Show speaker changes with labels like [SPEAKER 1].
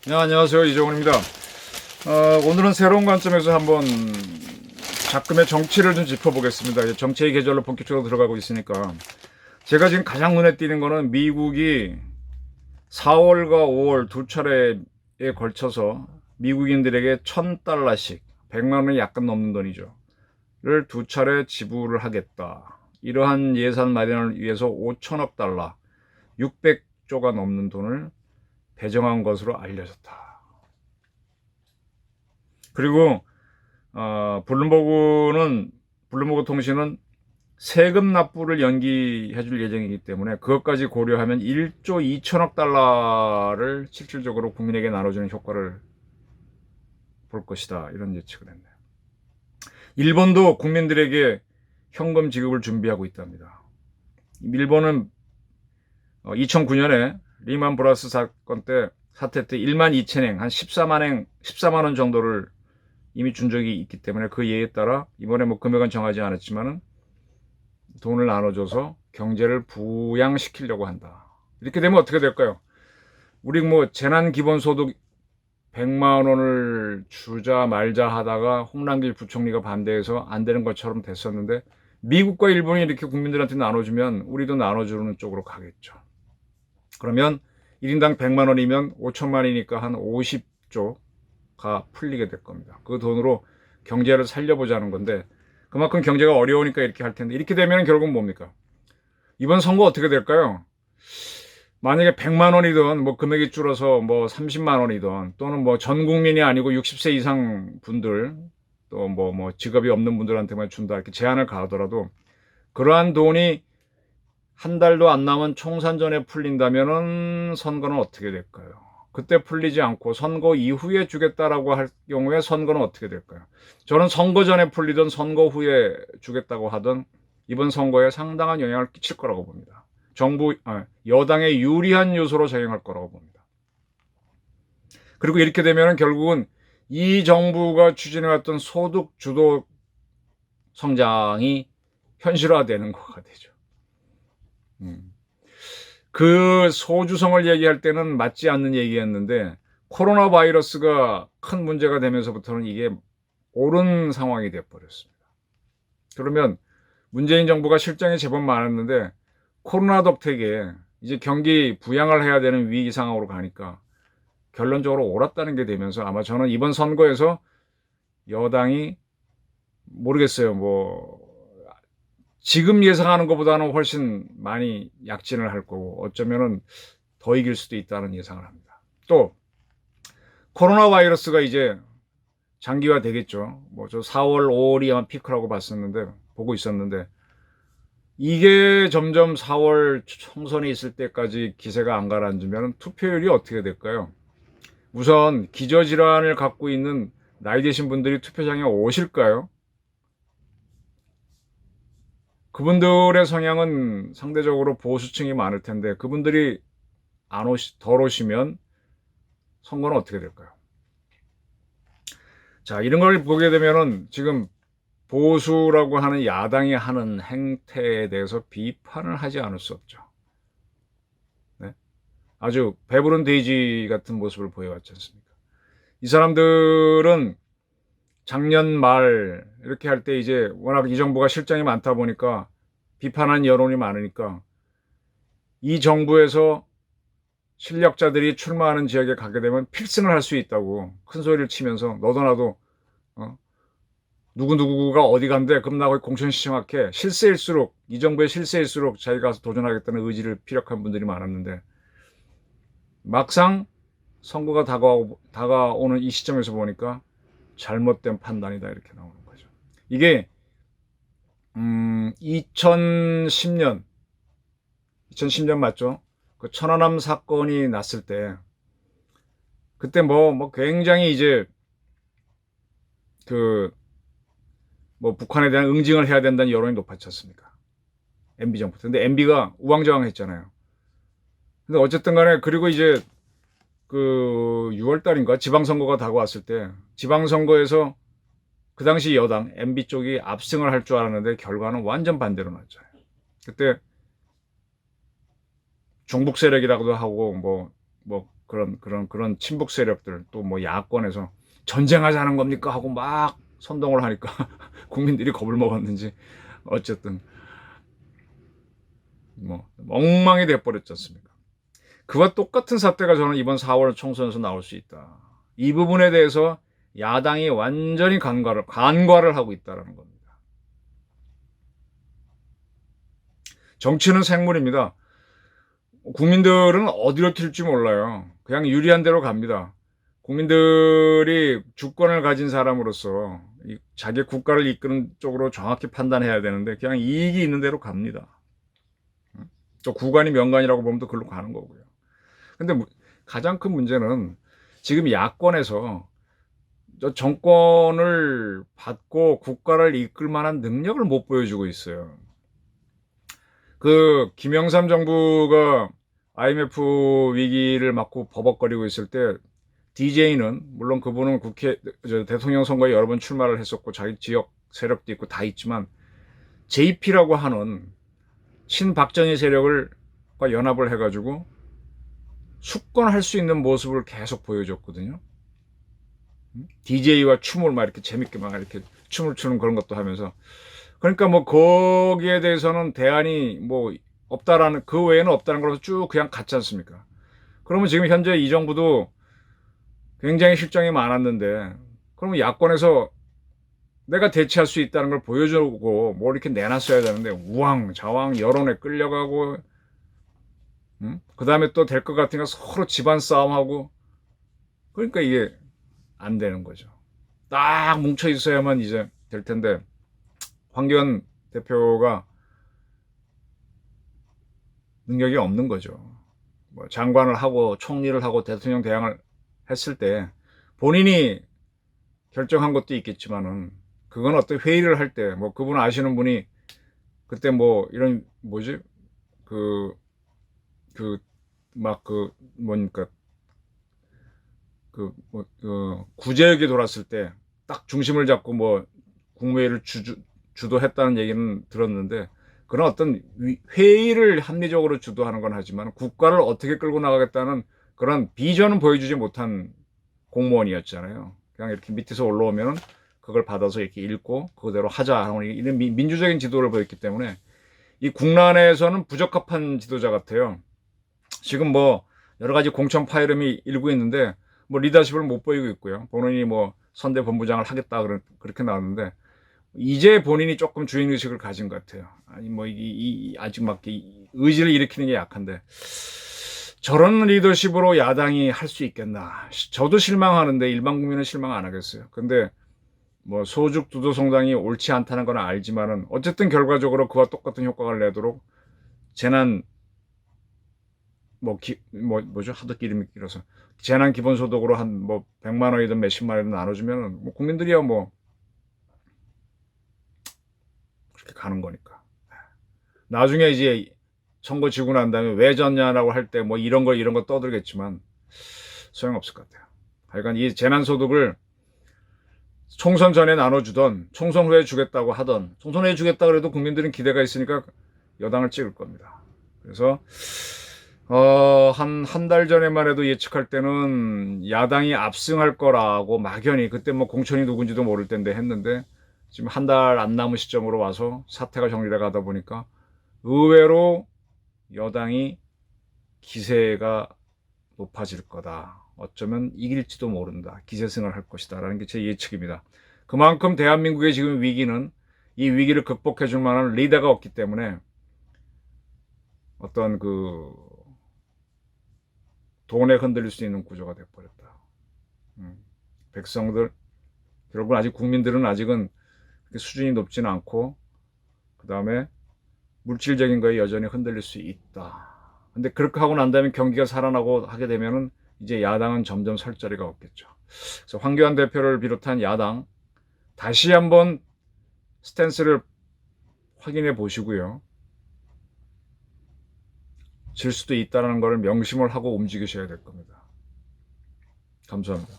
[SPEAKER 1] 네, 안녕하세요. 이종훈입니다. 오늘은 새로운 관점에서 한번 작금의 정치를 좀 짚어보겠습니다. 이제 정치의 계절로 본격적으로 들어가고 있으니까 제가 지금 가장 눈에 띄는 거는 미국이 4월과 5월 두 차례에 걸쳐서 미국인들에게 $1,000씩 100만 원이 약간 넘는 돈이죠. 를 두 차례 지불을 하겠다. 이러한 예산 마련을 위해서 5천억 달러, 600조가 넘는 돈을 배정한 것으로 알려졌다. 그리고 블룸버그 통신은 세금 납부를 연기해 줄 예정이기 때문에 그것까지 고려하면 1조 2천억 달러를 실질적으로 국민에게 나눠주는 효과를 볼 것이다. 이런 예측을 했네요. 일본도 국민들에게 현금 지급을 준비하고 있답니다. 일본은 2009년에 리만 브라더스 사태 때 1만 2천행, 한 14만 원 정도를 이미 준 적이 있기 때문에 그 예에 따라 이번에 뭐 금액은 정하지 않았지만은 돈을 나눠줘서 경제를 부양시키려고 한다. 이렇게 되면 어떻게 될까요? 우리 뭐 재난기본소득 100만 원을 주자 말자 하다가 홍남길 부총리가 반대해서 안 되는 것처럼 됐었는데 미국과 일본이 이렇게 국민들한테 나눠주면 우리도 나눠주는 쪽으로 가겠죠. 그러면 1인당 100만 원이면 5천만 원이니까 한 50조가 풀리게 될 겁니다. 그 돈으로 경제를 살려보자는 건데 그만큼 경제가 어려우니까 이렇게 할 텐데 이렇게 되면 결국은 뭡니까? 이번 선거 어떻게 될까요? 만약에 100만 원이든 뭐 금액이 줄어서 뭐 30만 원이든 또는 뭐 전 국민이 아니고 60세 이상 분들 또 뭐 직업이 없는 분들한테만 준다 이렇게 제한을 가하더라도 그러한 돈이 한 달도 안 남은 총선 전에 풀린다면은 선거는 어떻게 될까요? 그때 풀리지 않고 선거 이후에 주겠다라고 할 경우에 선거는 어떻게 될까요? 저는 선거 전에 풀리든 선거 후에 주겠다고 하든 이번 선거에 상당한 영향을 끼칠 거라고 봅니다. 여당에 유리한 요소로 작용할 거라고 봅니다. 그리고 이렇게 되면 결국은 이 정부가 추진해왔던 소득 주도 성장이 현실화되는 거가 되죠. 그 소주성을 얘기할 때는 맞지 않는 얘기였는데 코로나 바이러스가 큰 문제가 되면서부터는 이게 옳은 상황이 되어버렸습니다. 그러면 문재인 정부가 실정이 제법 많았는데 코로나 덕택에 이제 경기 부양을 해야 되는 위기 상황으로 가니까 결론적으로 옳았다는 게 되면서 아마 저는 이번 선거에서 여당이 모르겠어요. 뭐 지금 예상하는 것보다는 훨씬 많이 약진을 할 거고 어쩌면은 더 이길 수도 있다는 예상을 합니다. 또 코로나 바이러스가 이제 장기화 되겠죠. 뭐 저 4월, 5월이 아마 피크라고 보고 있었는데 이게 점점 4월 총선이 있을 때까지 기세가 안 가라앉으면 투표율이 어떻게 될까요? 우선 기저질환을 갖고 있는 나이 드신 분들이 투표장에 오실까요? 그분들의 성향은 상대적으로 보수층이 많을 텐데 그분들이 덜 오시면 선거는 어떻게 될까요? 자, 이런 걸 보게 되면은 지금 보수라고 하는 야당이 하는 행태에 대해서 비판을 하지 않을 수 없죠. 네? 아주 배부른 돼지 같은 모습을 보여왔지 않습니까? 이 사람들은 작년 말 이렇게 할 때 이제 워낙 이 정부가 실정이 많다 보니까 비판한 여론이 많으니까 이 정부에서 실력자들이 출마하는 지역에 가게 되면 필승을 할 수 있다고 큰 소리를 치면서 너도 나도 누구누구가 어디 간대 그럼 나 거기 공천 신청할게 실세일수록 이 정부의 실세일수록 자기가 가서 도전하겠다는 의지를 피력한 분들이 많았는데 막상 선거가 다가오는 이 시점에서 보니까 잘못된 판단이다 이렇게 나오는 거죠. 이게 2010년 맞죠? 그 천안함 사건이 났을 때 그때 뭐 굉장히 이제 뭐 북한에 대한 응징을 해야 된다는 여론이 높았지 않습니까? MB 정부. 근데 MB가 우왕좌왕했잖아요. 근데 어쨌든 간에 그리고 이제 그 6월 달인가 지방선거가 다가왔을 때 지방선거에서 그 당시 여당 MB 쪽이 압승을 할 줄 알았는데 결과는 완전 반대로 났잖아요. 그때 중북 세력이라고도 하고 뭐 뭐 그런 친북 세력들 또 뭐 야권에서 전쟁하자는 겁니까 하고 막 선동을 하니까 국민들이 겁을 먹었는지 어쨌든 뭐 엉망이 돼버렸지 않습니까? 그와 똑같은 사태가 저는 이번 4월 총선에서 나올 수 있다. 이 부분에 대해서 야당이 완전히 간과를 하고 있다는 겁니다. 정치는 생물입니다. 국민들은 어디로 튈지 몰라요. 그냥 유리한 대로 갑니다. 국민들이 주권을 가진 사람으로서 자기 국가를 이끄는 쪽으로 정확히 판단해야 되는데 그냥 이익이 있는 대로 갑니다. 또 구간이 명간이라고 보면 또 글로 가는 거고요. 근데 가장 큰 문제는 지금 야권에서 정권을 받고 국가를 이끌 만한 능력을 못 보여주고 있어요. 그 김영삼 정부가 IMF 위기를 맞고 버벅거리고 있을 때 DJ는 물론 그분은 대통령 선거에 여러 번 출마를 했었고 자기 지역 세력도 있고 다 있지만 JP라고 하는 친박정희 세력을 연합을 해가지고 숙권할 수 있는 모습을 계속 보여줬거든요. DJ와 춤을 막 이렇게 재밌게 막 이렇게 춤을 추는 그런 것도 하면서 그러니까 뭐 거기에 대해서는 대안이 뭐 없다라는 그 외에는 없다는 걸로 쭉 그냥 갔지 않습니까? 그러면 지금 현재 이 정부도 굉장히 실정이 많았는데 그러면 야권에서 내가 대체할 수 있다는 걸 보여주고 뭐 이렇게 내놨어야 되는데 우왕좌왕 여론에 끌려가고 그 다음에 또 될 것 같으니까 서로 집안 싸움하고 그러니까 이게 안 되는 거죠. 딱 뭉쳐 있어야만 이제 될 텐데 황교안 대표가 능력이 없는 거죠. 뭐 장관을 하고 총리를 하고 대통령 대항을 했을 때 본인이 결정한 것도 있겠지만은 그건 어떤 회의를 할 때 뭐 그분 아시는 분이 그때 뭐 이런 뭐지 뭐니까 구제역이 돌았을 때 딱 중심을 잡고 뭐 국무회의를 주도했다는 얘기는 들었는데 그런 어떤 회의를 합리적으로 주도하는 건 하지만 국가를 어떻게 끌고 나가겠다는 그런 비전은 보여주지 못한 공무원이었잖아요. 그냥 이렇게 밑에서 올라오면은 그걸 받아서 이렇게 읽고 그대로 하자 하는 이런 민주적인 지도를 보였기 때문에 이 국난에서는 부적합한 지도자 같아요. 지금 뭐 여러 가지 공천 파열음이 일고 있는데 뭐 리더십을 못 보이고 있고요. 본인이 뭐 선대 본부장을 하겠다 그렇게 나왔는데 이제 본인이 조금 주인의식을 가진 것 같아요. 아니 뭐 아직 막 의지를 일으키는 게 약한데 저런 리더십으로 야당이 할 수 있겠나? 저도 실망하는데 일반 국민은 실망 안 하겠어요. 근데 뭐 소죽 두도성당이 옳지 않다는 건 알지만은 어쨌든 결과적으로 그와 똑같은 효과를 내도록 재난 뭐죠? 하도 이름이 길어서 재난 기본소득으로 한 뭐 100만 원이든 몇십만 원이든 나눠주면 뭐 국민들이야 뭐 그렇게 가는 거니까. 나중에 이제 선거 지고 난 다음에 왜 졌냐라고 할 때 뭐 이런 거 떠들겠지만 소용없을 것 같아요. 하여간 이 재난소득을 총선 전에 나눠주던 총선 후에 주겠다고 하던 총선 후에 주겠다 그래도 국민들은 기대가 있으니까 여당을 찍을 겁니다. 그래서 한 달 전에만 해도 예측할 때는 야당이 압승할 거라고 막연히 그때 뭐 공천이 누군지도 모를 텐데 했는데 지금 한 달 안 남은 시점으로 와서 사태가 정리돼 가다 보니까 의외로 여당이 기세가 높아질 거다. 어쩌면 이길지도 모른다. 기세승을 할 것이다. 라는 게 제 예측입니다. 그만큼 대한민국의 지금 위기는 이 위기를 극복해 줄 만한 리더가 없기 때문에 어떤 돈에 흔들릴 수 있는 구조가 돼버렸다. 백성들, 결국은 아직 국민들은 아직은 수준이 높지는 않고 그 다음에 물질적인 거에 여전히 흔들릴 수 있다. 근데 그렇게 하고 난 다음에 경기가 살아나고 하게 되면은 이제 야당은 점점 설 자리가 없겠죠. 그래서 황교안 대표를 비롯한 야당 다시 한번 스탠스를 확인해 보시고요. 질 수도 있다는 걸 명심을 하고 움직이셔야 될 겁니다. 감사합니다.